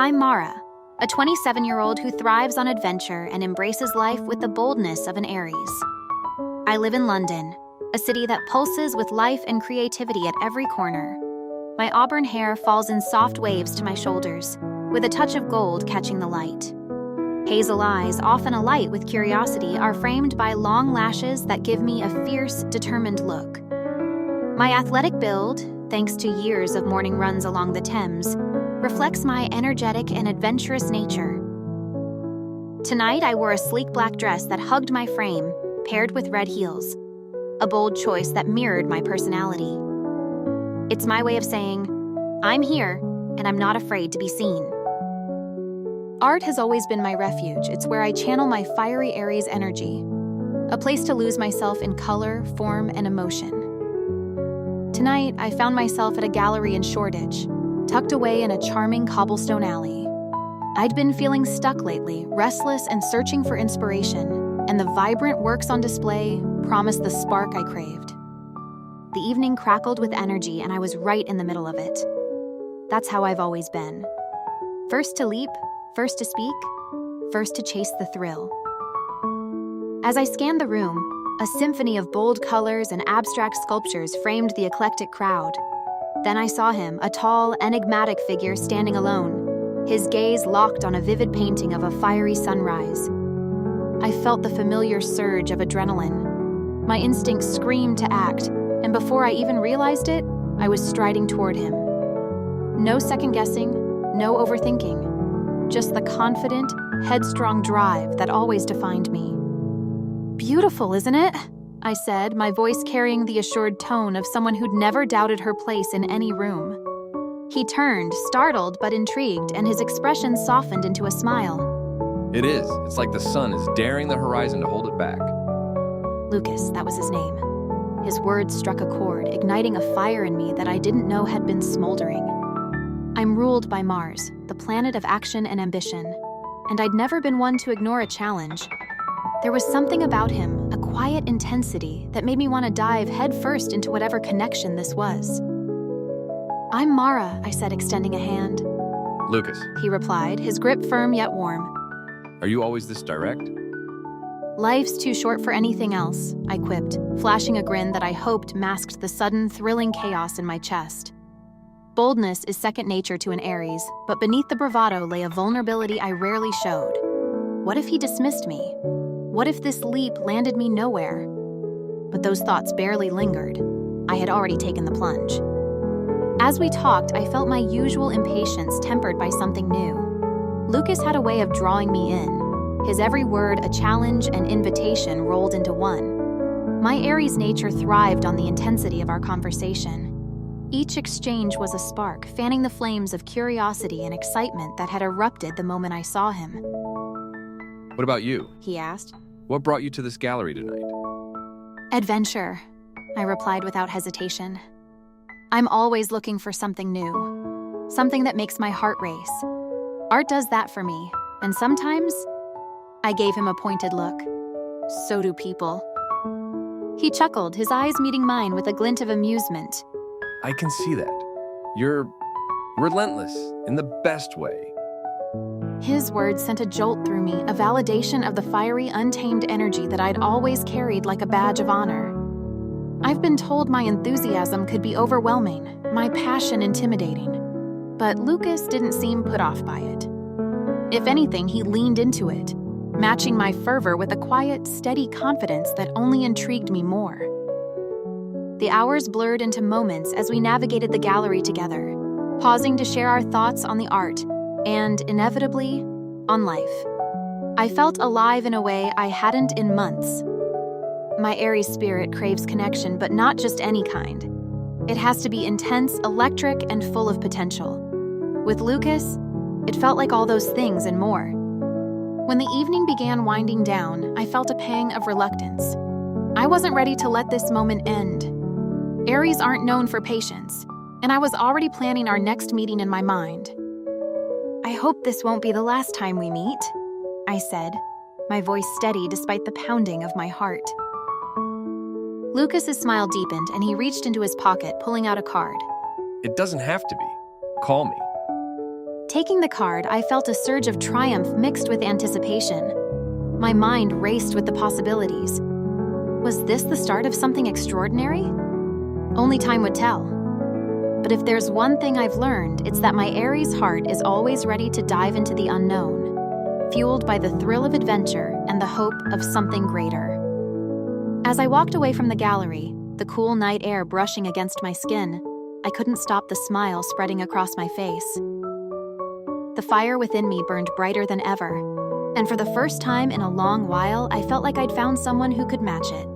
I'm Mara, a 27-year-old who thrives on adventure and embraces life with the boldness of an Aries. I live in London, a city that pulses with life and creativity at every corner. My auburn hair falls in soft waves to my shoulders, with a touch of gold catching the light. Hazel eyes, often alight with curiosity, are framed by long lashes that give me a fierce, determined look. My athletic build, thanks to years of morning runs along the Thames, reflects my energetic and adventurous nature. Tonight, I wore a sleek black dress that hugged my frame, paired with red heels, a bold choice that mirrored my personality. It's my way of saying, I'm here, and I'm not afraid to be seen. Art has always been my refuge. It's where I channel my fiery Aries energy, a place to lose myself in color, form, and emotion. Tonight, I found myself at a gallery in Shoreditch, tucked away in a charming cobblestone alley. I'd been feeling stuck lately, restless and searching for inspiration, and the vibrant works on display promised the spark I craved. The evening crackled with energy, and I was right in the middle of it. That's how I've always been. First to leap, first to speak, first to chase the thrill. As I scanned the room, a symphony of bold colors and abstract sculptures framed the eclectic crowd. Then I saw him, a tall, enigmatic figure standing alone, his gaze locked on a vivid painting of a fiery sunrise. I felt the familiar surge of adrenaline. My instinct screamed to act, and before I even realized it, I was striding toward him. No second-guessing, no overthinking, just the confident, headstrong drive that always defined me. "Beautiful, isn't it?" I said, my voice carrying the assured tone of someone who'd never doubted her place in any room. He turned, startled but intrigued, and his expression softened into a smile. It is. It's like the sun is daring the horizon to hold it back. Lucas, that was his name. His words struck a chord, igniting a fire in me that I didn't know had been smoldering. I'm ruled by Mars, the planet of action and ambition, and I'd never been one to ignore a challenge. There was something about him, a quiet intensity, that made me want to dive headfirst into whatever connection this was. "I'm Mara," I said, extending a hand. Lucas, He replied, his grip firm yet warm. are you always this direct? "Life's too short for anything else," I quipped, flashing a grin that I hoped masked the sudden, thrilling chaos in my chest. Boldness is second nature to an Aries, but beneath the bravado lay a vulnerability I rarely showed. What if he dismissed me? What if this leap landed me nowhere? But those thoughts barely lingered. I had already taken the plunge. As we talked, I felt my usual impatience tempered by something new. Lucas had a way of drawing me in, his every word a challenge and invitation rolled into one. My Aries nature thrived on the intensity of our conversation. Each exchange was a spark, fanning the flames of curiosity and excitement that had erupted the moment I saw him. What about you? He asked. What brought you to this gallery tonight? "Adventure," I replied without hesitation. I'm always looking for something new, something that makes my heart race. Art does that for me, and sometimes I gave him a pointed look. So do people. He chuckled, his eyes meeting mine with a glint of amusement. I can see that. You're relentless in the best way. His words sent a jolt through me, a validation of the fiery, untamed energy that I'd always carried like a badge of honor. I've been told my enthusiasm could be overwhelming, my passion intimidating. But Lucas didn't seem put off by it. If anything, he leaned into it, matching my fervor with a quiet, steady confidence that only intrigued me more. The hours blurred into moments as we navigated the gallery together, pausing to share our thoughts on the art and, inevitably, on life. I felt alive in a way I hadn't in months. My Aries spirit craves connection, but not just any kind. It has to be intense, electric, and full of potential. With Lucas, it felt like all those things and more. When the evening began winding down, I felt a pang of reluctance. I wasn't ready to let this moment end. Aries aren't known for patience, and I was already planning our next meeting in my mind. "I hope this won't be the last time we meet," I said, my voice steady despite the pounding of my heart. Lucas's smile deepened, and he reached into his pocket, pulling out a card. It doesn't have to be. Call me. Taking the card, I felt a surge of triumph mixed with anticipation. My mind raced with the possibilities. Was this the start of something extraordinary? Only time would tell. But if there's one thing I've learned, it's that my Aries heart is always ready to dive into the unknown, fueled by the thrill of adventure and the hope of something greater. As I walked away from the gallery, the cool night air brushing against my skin, I couldn't stop the smile spreading across my face. The fire within me burned brighter than ever, and for the first time in a long while, I felt like I'd found someone who could match it.